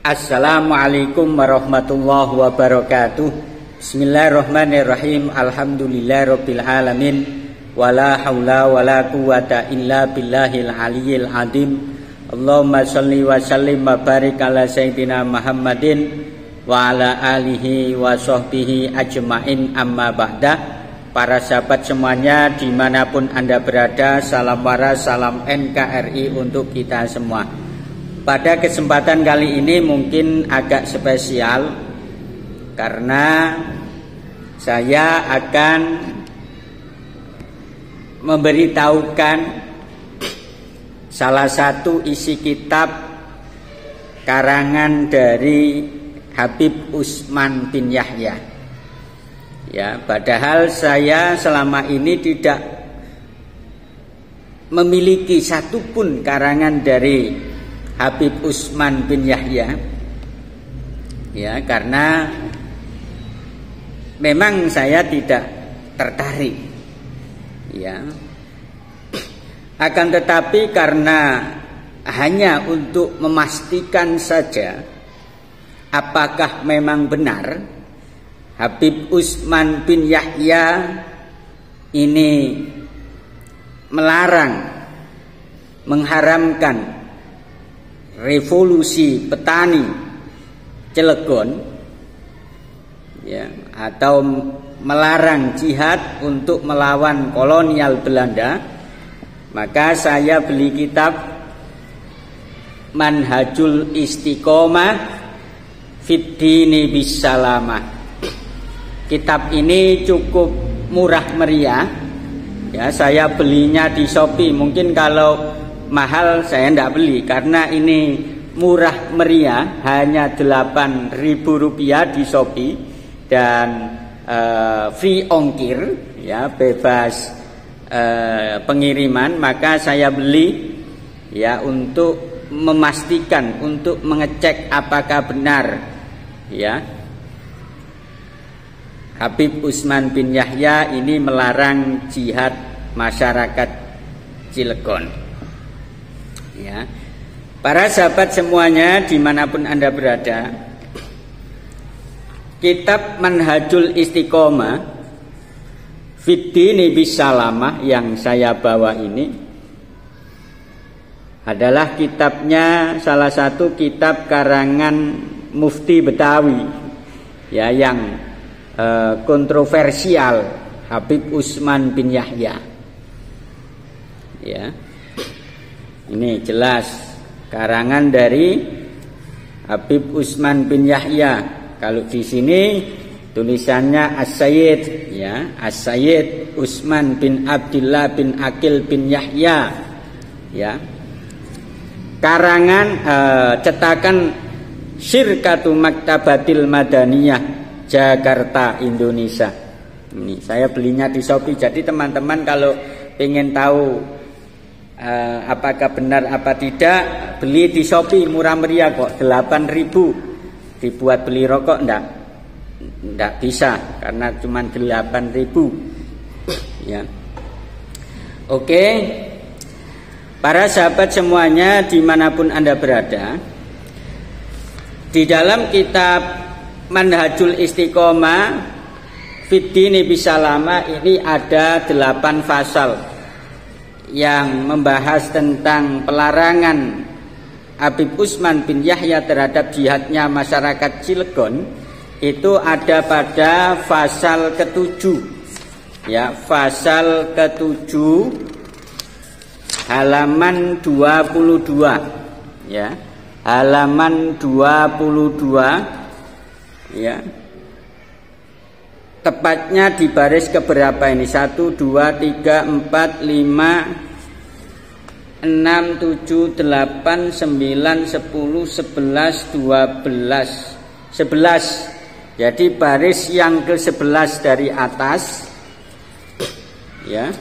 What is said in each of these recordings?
Assalamualaikum warahmatullahi wabarakatuh. Bismillahirrahmanirrahim. Alhamdulillahirabbil alamin. Wala haula wala quwata illa billahil aliyyil azim. Allahumma shalli wa sallim wa barik ala sayyidina Muhammadin wa ala alihi wa sahbihi ajmain, amma ba'da. Para sahabat semuanya dimanapun Anda berada, salam waras, salam NKRI untuk kita semua. Pada kesempatan kali ini mungkin agak spesial karena saya akan memberitahukan salah satu isi kitab karangan dari Habib Utsman bin Yahya. Ya, padahal saya selama ini tidak memiliki satupun karangan dari Habib Utsman bin Yahya, ya, karena memang saya tidak tertarik, ya. Akan tetapi karena hanya untuk memastikan saja apakah memang benar Habib Utsman bin Yahya ini melarang, mengharamkan revolusi petani Cilegon, ya, atau melarang jihad untuk melawan kolonial Belanda, maka saya beli kitab Manhajul Istiqomah Fid Dini Bisalamah. Kitab ini cukup murah meriah, ya, saya belinya di Shopee. Mungkin kalau mahal saya tidak beli, karena ini murah meriah, hanya Rp8.000 di Shopee dan free ongkir, ya, bebas pengiriman. Maka saya beli, ya, untuk memastikan, untuk mengecek apakah benar, ya, Habib Utsman bin Yahya ini melarang jihad masyarakat Cilegon. Ya, para sahabat semuanya dimanapun Anda berada, kitab Manhajul Istiqomah Fid Dini Bisalamah yang saya bawa ini adalah kitabnya, salah satu kitab karangan Mufti Betawi, ya, yang kontroversial, Habib Utsman bin Yahya, ya. Ini jelas karangan dari Habib Utsman bin Yahya. Kalau di sini tulisannya As-Sayyid, ya, As-Sayyid Utsman bin Abdullah bin Aqil bin Yahya, ya. Karangan cetakan Syirkatu Maktabatil Madaniyah, Jakarta, Indonesia. Ini saya belinya di Shopee. Jadi teman-teman kalau ingin tahu apakah benar apa tidak, beli di Shopee, murah meriah kok, 8.000. Dibuat beli rokok enggak bisa, karena cuma 8.000, ya. Oke, para sahabat semuanya dimanapun Anda berada, di dalam kitab Manhajul Istiqomah Fid Dini Bisalamah ini ada 8 pasal yang membahas tentang pelarangan Habib Utsman bin Yahya terhadap jihadnya masyarakat Cilegon. Itu ada pada pasal ke-7, ya, pasal ke-7 halaman 22, ya, halaman 22, ya. Tepatnya di baris keberapa ini? 1, 2, 3, 4, 5, 6, 7, 8, 9, 10, 11, 12, 11. Jadi baris yang ke-11 dari atas, ya,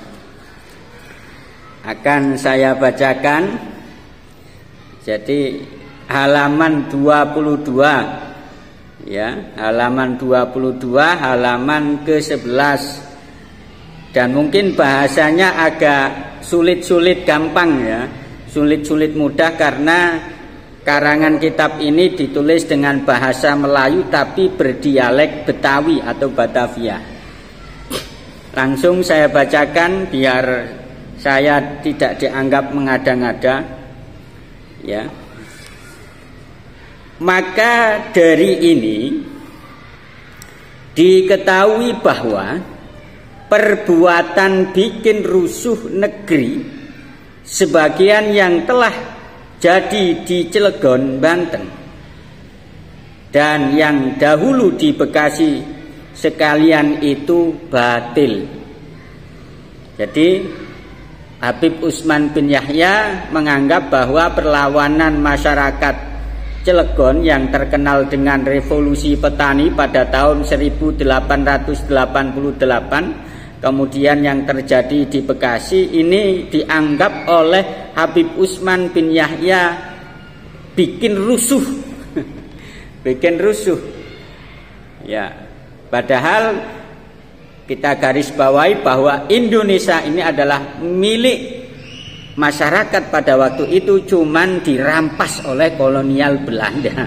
akan saya bacakan. Jadi halaman 22, ya, halaman 22, halaman ke-11. Dan mungkin bahasanya agak sulit-sulit gampang, ya, sulit-sulit mudah, karena karangan kitab ini ditulis dengan bahasa Melayu tapi berdialek Betawi atau Batavia. Langsung saya bacakan biar saya tidak dianggap mengada-ngada, ya. Maka dari ini diketahui bahwa perbuatan bikin rusuh negeri sebagian yang telah jadi di Cilegon, Banten, dan yang dahulu di Bekasi sekalian itu batil. Jadi Habib Utsman bin Yahya menganggap bahwa perlawanan masyarakat Cilegon yang terkenal dengan revolusi petani pada tahun 1888, kemudian yang terjadi di Bekasi, ini dianggap oleh Habib Utsman bin Yahya bikin rusuh. Bikin rusuh. Ya, padahal kita garis bawahi bahwa Indonesia ini adalah milik masyarakat pada waktu itu, cuman dirampas oleh kolonial Belanda.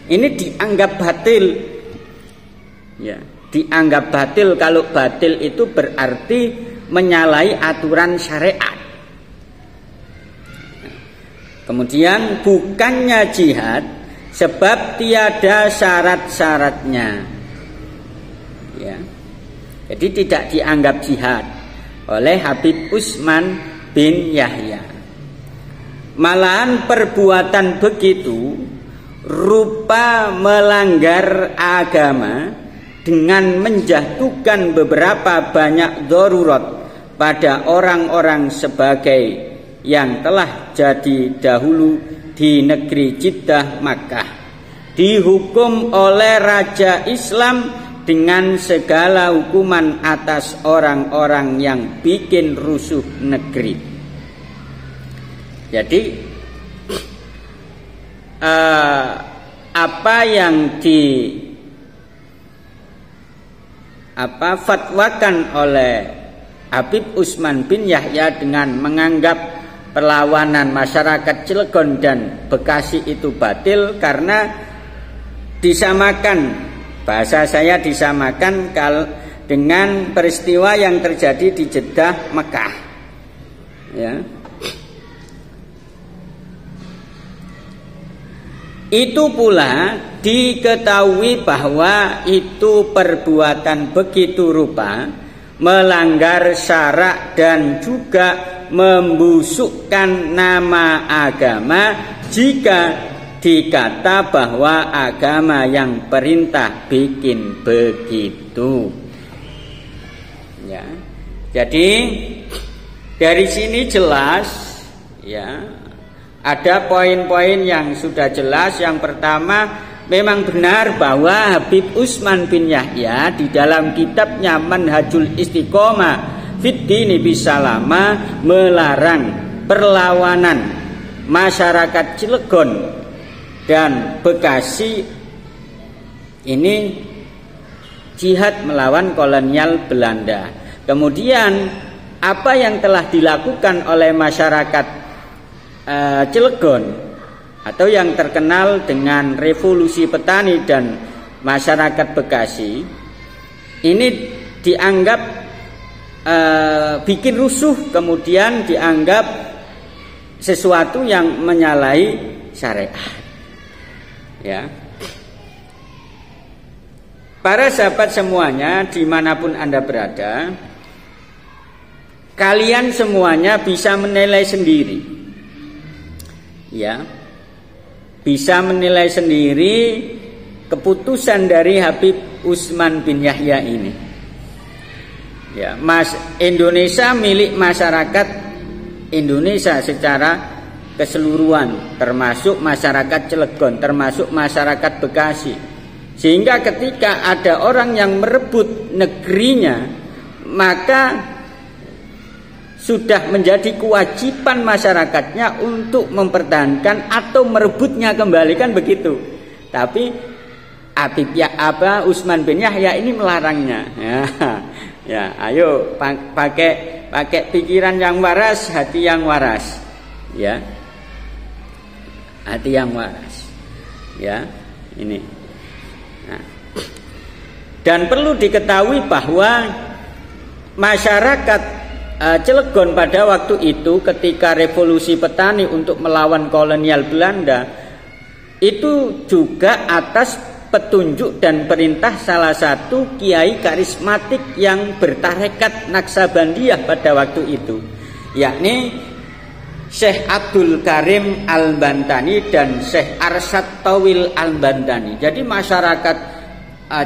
Ini dianggap batil. Ya, dianggap batil. Kalau batil itu berarti menyalahi aturan syariat. Kemudian bukannya jihad sebab tiada syarat-syaratnya. Ya. Jadi tidak dianggap jihad oleh Habib Utsman bin Yahya. Malahan perbuatan begitu rupa melanggar agama dengan menjatuhkan beberapa banyak darurat pada orang-orang sebagai yang telah jadi dahulu di negeri Jeddah, Makkah, dihukum oleh Raja Islam dengan segala hukuman atas orang-orang yang bikin rusuh negeri. Jadi apa yang fatwakan oleh Habib Utsman bin Yahya dengan menganggap perlawanan masyarakat Cilegon dan Bekasi itu batil karena disamakan, bahasa saya disamakan dengan peristiwa yang terjadi di Jeddah, Mekah. Ya. Itu pula diketahui bahwa itu perbuatan begitu rupa melanggar syarak dan juga membusukkan nama agama jika dikata bahwa agama yang perintah bikin begitu. Ya. Jadi dari sini jelas, ya, ada poin-poin yang sudah jelas. Yang pertama, memang benar bahwa Habib Utsman bin Yahya di dalam kitabnya Manhajul Istiqomah Fid Dini Bisalama melarang perlawanan masyarakat Cilegon dan Bekasi ini jihad melawan kolonial Belanda. Kemudian apa yang telah dilakukan oleh masyarakat Cilegon atau yang terkenal dengan revolusi petani dan masyarakat Bekasi ini dianggap bikin rusuh, kemudian dianggap sesuatu yang menyalahi syariat. Ya, para sahabat semuanya dimanapun Anda berada, kalian semuanya bisa menilai sendiri. Ya, bisa menilai sendiri keputusan dari Habib Utsman bin Yahya ini. Ya, Indonesia milik masyarakat Indonesia secara keseluruhan, termasuk masyarakat Cilegon, termasuk masyarakat Bekasi. Sehingga ketika ada orang yang merebut negerinya, maka sudah menjadi kewajiban masyarakatnya untuk mempertahankan atau merebutnya kembali, kan begitu. Tapi Habib Utsman bin Yahya ini melarangnya. Ya, ayo pakai pikiran yang waras, hati yang waras. Ya. hati yang waras. Ya, ini. Nah. Dan perlu diketahui bahwa masyarakat Cilegon pada waktu itu ketika revolusi petani untuk melawan kolonial Belanda itu juga atas petunjuk dan perintah salah satu kiai karismatik yang bertarekat Naksabandiyah pada waktu itu, yakni Syekh Abdul Karim Al-Bantani dan Syekh Arsyad Tawil Al-Bantani. Jadi masyarakat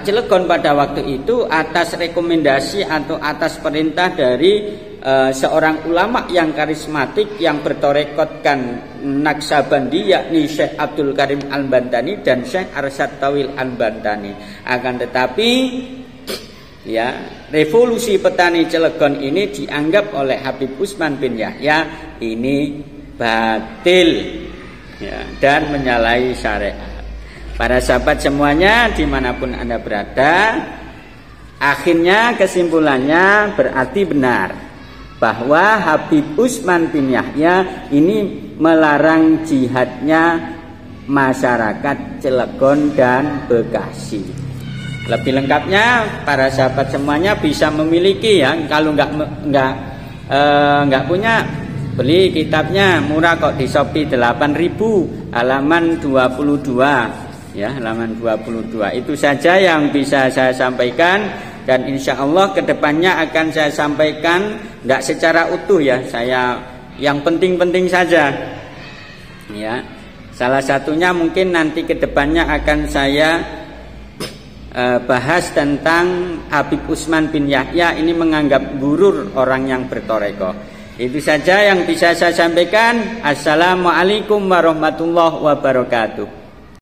Cilegon pada waktu itu atas rekomendasi atau atas perintah dari seorang ulama yang karismatik yang bertorekotkan Naksabandi, yakni Syekh Abdul Karim Al-Bantani dan Syekh Arsyad Tawil Al-Bantani. Akan tetapi ya, revolusi petani Cilegon ini dianggap oleh Habib Utsman bin Yahya ini batil ya, dan menyalahi syariat. Para sahabat semuanya dimanapun Anda berada, akhirnya kesimpulannya berarti benar bahwa Habib Utsman bin Yahya ini melarang jihadnya masyarakat Cilegon dan Bekasi. Lebih lengkapnya para sahabat semuanya bisa memiliki ya. Kalau nggak punya, beli kitabnya, murah kok, di Shopee 8.000, halaman 22 ya, halaman 22. Itu saja yang bisa saya sampaikan, dan insya Allah kedepannya akan saya sampaikan tidak secara utuh ya, saya yang penting-penting saja ya. Salah satunya mungkin nanti kedepannya akan saya bahas tentang Habib Utsman bin Yahya ini menganggap gurur orang yang bertoreko. Itu saja yang bisa saya sampaikan. Assalamualaikum warahmatullahi wabarakatuh.